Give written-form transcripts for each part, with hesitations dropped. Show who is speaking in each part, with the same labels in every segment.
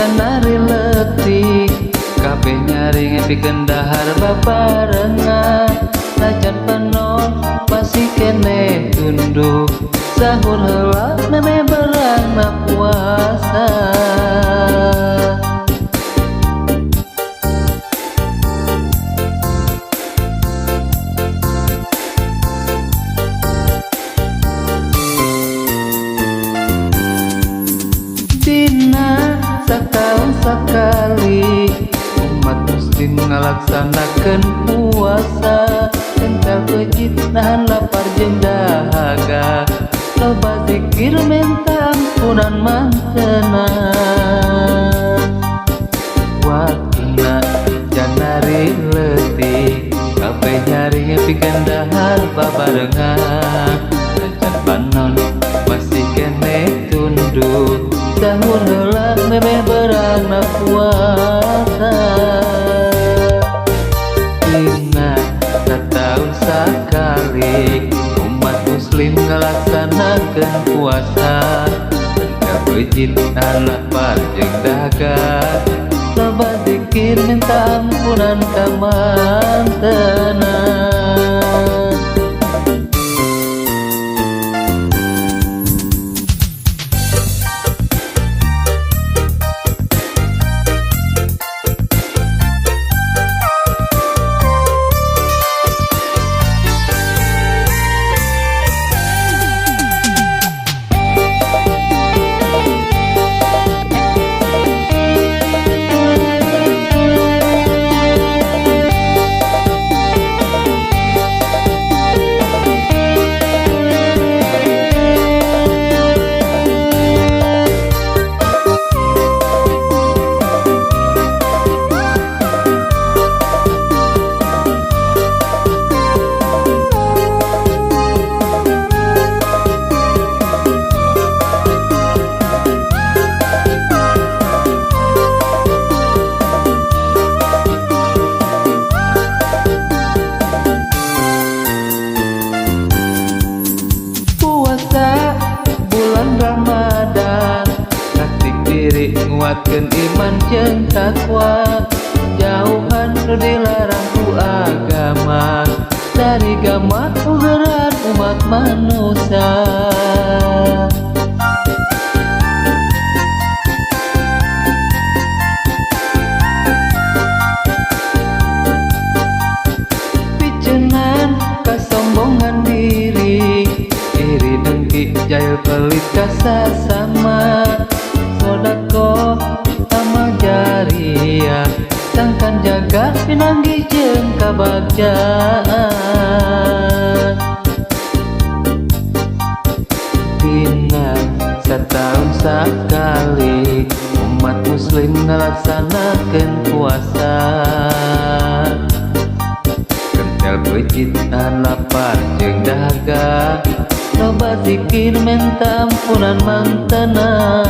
Speaker 1: janari letih kabeh nyaring pikeun dahar babarengan najan penon masih kene tunduk sahur heula meme berangna puasa dina setahun sekali umat muslim ngalaksanakeun puasa entar pejit nahan lapar jeung dahaga loba zikir minta ampunan mantena wakina janari letih kabeh nyaring pikeun dahar babarengan najan panon masih kene tunduk sahur heula meme berangna puasa dina setahun sekali umat muslim ngalaksanakeun puasa entar bejit nahan lapar jeung dahaga loba zikir minta ampunan ka mantena bulan Ramadan kasih diri nguatkeun iman jeung takwa jauhan nu dilarang ku agama dari gama ugeran umat manusia picenan kasombongan diri iri dengki jahil pelit kasasama sodako amal jariah sangkan jaga pinanggi jeung kabagjaan dina setahun sekali umat muslim ngalaksanakeun puasa kentel bejit nahan lapar jeung dahaga loba zikir minta ampunan mantena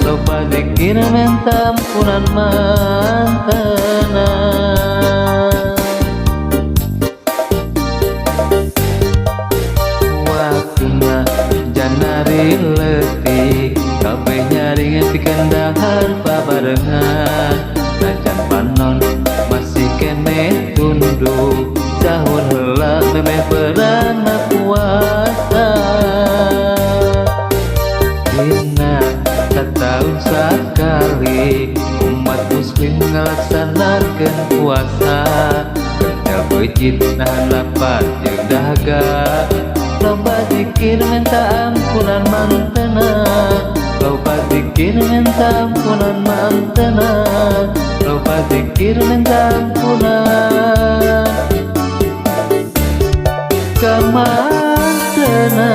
Speaker 1: loba zikir minta ampunan mantena wakuna janari letih kabeh nyaring pikeun dahar babarengan najan panon masih kene tunduk sahur heula meme berangna puasa dina setahun sekali umat muslim ngalaksanakeun puasa kentel bejit nahan lapar jeung dahaga loba zikir minta ampunan mantena loba zikir minta ampunan mantena loba zikir minta ampunan ka mantena